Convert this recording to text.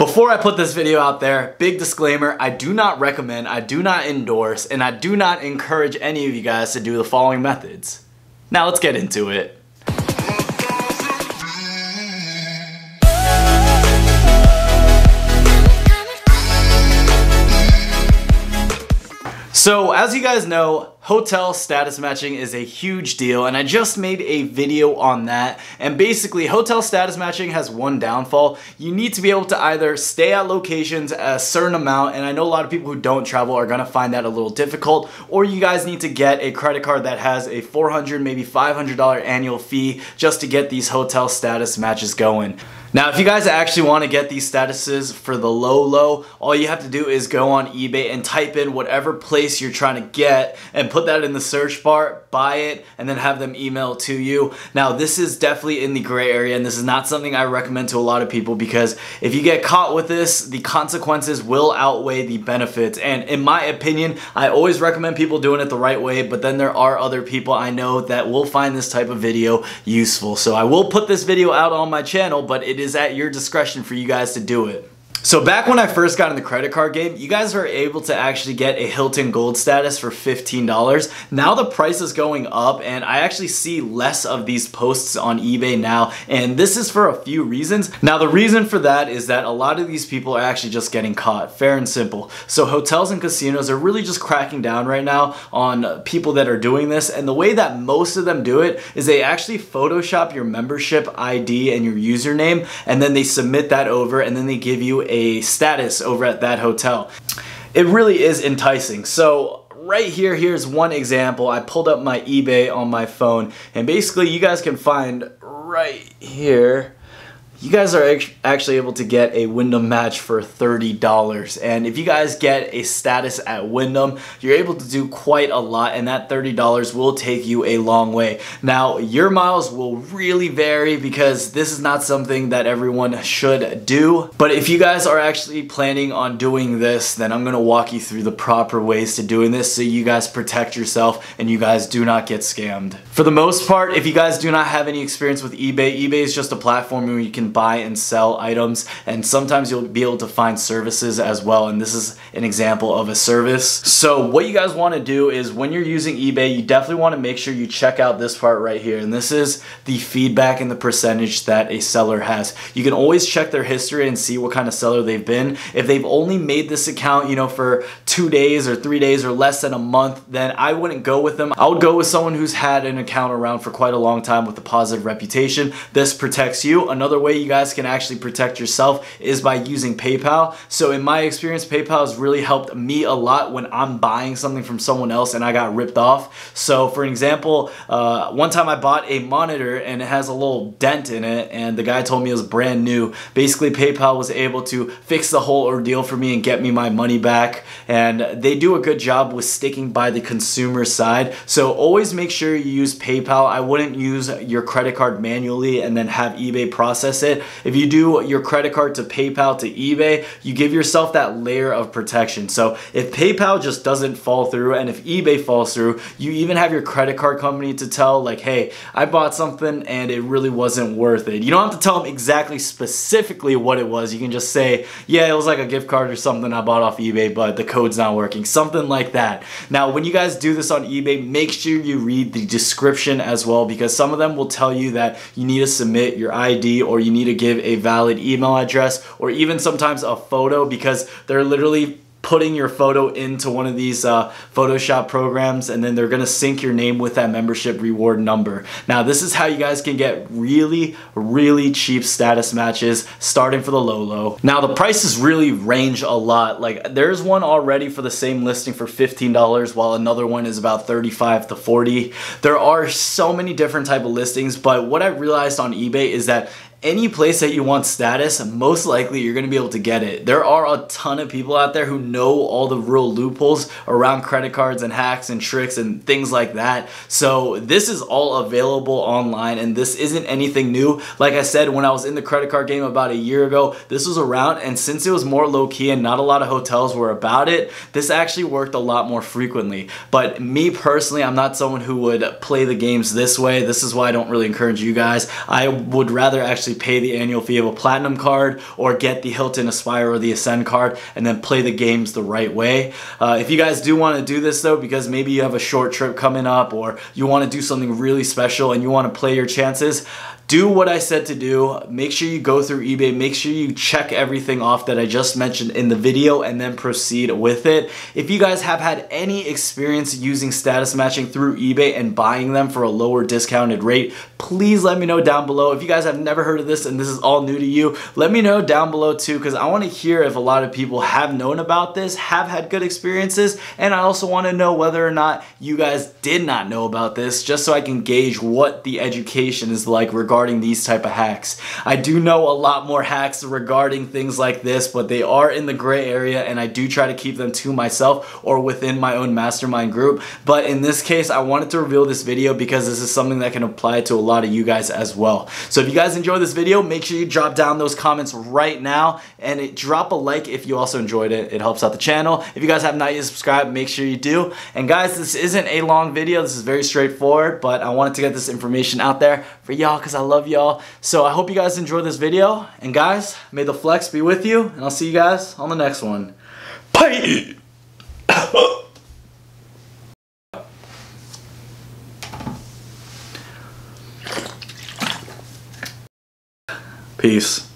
Before I put this video out there, big disclaimer, I do not recommend, I do not endorse, and I do not encourage any of you guys to do the following methods. Now let's get into it. So as you guys know, hotel status matching is a huge deal, and I just made a video on that. And basically, hotel status matching has one downfall. You need to be able to either stay at locations a certain amount, and I know a lot of people who don't travel are gonna find that a little difficult, or you guys need to get a credit card that has a $400, maybe $500 annual fee just to get these hotel status matches going. Now, if you guys actually want to get these statuses for the low, all you have to do is go on eBay and type in whatever place you're trying to get and put that in the search bar, buy it, and then have them email it to you. Now, this is definitely in the gray area, and this is not something I recommend to a lot of people, because if you get caught with this, the consequences will outweigh the benefits. And in my opinion, I always recommend people doing it the right way, but then there are other people I know that will find this type of video useful. So I will put this video out on my channel, but it is at your discretion for you guys to do it. So back when I first got in the credit card game, you guys are able to actually get a Hilton Gold status for $15. Now the price is going up, and I actually see less of these posts on eBay now, and this is for a few reasons. Now the reason for that is that a lot of these people are actually just getting caught, fair and simple. So hotels and casinos are really just cracking down right now on people that are doing this, and the way that most of them do it is they actually Photoshop your membership ID and your username, and then they submit that over, and then they give you a status over at that hotel. It really is enticing. So right here, here's one example. I pulled up my eBay on my phone, and basically you guys can find right here, you guys are actually able to get a Wyndham match for $30. And if you guys get a status at Wyndham, you're able to do quite a lot, and that $30 will take you a long way. Now, your miles will really vary because this is not something that everyone should do. But if you guys are actually planning on doing this, then I'm gonna walk you through the proper ways to doing this so you guys protect yourself and you guys do not get scammed. For the most part, if you guys do not have any experience with eBay, eBay is just a platform where you can buy and sell items, and sometimes you'll be able to find services as well, and this is an example of a service. So what you guys want to do is when you're using eBay, you definitely want to make sure you check out this part right here, and this is the feedback and the percentage that a seller has. You can always check their history and see what kind of seller they've been. If they've only made this account, you know, for 2 days or 3 days or less than a month, then I wouldn't go with them. I would go with someone who's had an account around for quite a long time with a positive reputation. This protects you. Another way you guys can actually protect yourself is by using PayPal. So in my experience, PayPal has really helped me a lot when I'm buying something from someone else and I got ripped off. So for example, one time I bought a monitor and it has a little dent in it, and the guy told me it was brand new. Basically, PayPal was able to fix the whole ordeal for me and get me my money back, and they do a good job with sticking by the consumer side. So always make sure you use PayPal. I wouldn't use your credit card manually and then have eBay process it. If you do your credit card to PayPal to eBay, you give yourself that layer of protection. So if PayPal just doesn't fall through, and if eBay falls through, you even have your credit card company to tell, like, hey, I bought something and it really wasn't worth it. You don't have to tell them exactly specifically what it was. You can just say, yeah, it was like a gift card or something I bought off eBay, but the code's not working. Something like that. Now, when you guys do this on eBay, make sure you read the description as well, because some of them will tell you that you need to submit your ID or you need to give a valid email address, or even sometimes a photo, because they're literally putting your photo into one of these Photoshop programs, and then they're gonna sync your name with that membership reward number. Now, this is how you guys can get really, really cheap status matches starting for the low. Now, the prices really range a lot. Like, there's one already for the same listing for $15, while another one is about $35 to $40. There are so many different type of listings, but what I realized on eBay is that any place that you want status, most likely you're going to be able to get it. There are a ton of people out there who know all the real loopholes around credit cards and hacks and tricks and things like that. So this is all available online, and this isn't anything new. Like I said, when I was in the credit card game about a year ago, this was around, and since it was more low-key and not a lot of hotels were about it, this actually worked a lot more frequently. But me personally, I'm not someone who would play the games this way. This is why I don't really encourage you guys. I would rather actually actually pay the annual fee of a platinum card or get the Hilton Aspire or the Ascend card and then play the games the right way. If you guys do want to do this though, because maybe you have a short trip coming up or you want to do something really special and you want to play your chances, do what I said to do. Make sure you go through eBay, make sure you check everything off that I just mentioned in the video and then proceed with it. If you guys have had any experience using status matching through eBay and buying them for a lower discounted rate, please let me know down below. If you guys have never heard of this and this is all new to you, let me know down below too, because I want to hear if a lot of people have known about this, have had good experiences, and I also want to know whether or not you guys did not know about this, just so I can gauge what the education is like regarding these type of hacks. I do know a lot more hacks regarding things like this, but they are in the gray area and I do try to keep them to myself or within my own mastermind group. But in this case, I wanted to reveal this video because this is something that can apply to a lot of you guys as well. So if you guys enjoyed this video, make sure you drop down those comments right now and drop a like if you also enjoyed it. It helps out the channel. If you guys have not yet subscribed, make sure you do. And guys, this isn't a long video. This is very straightforward, but I wanted to get this information out there for y'all because I love y'all. So I hope you guys enjoyed this video. And guys, may the flex be with you. And I'll see you guys on the next one. Bye! Peace.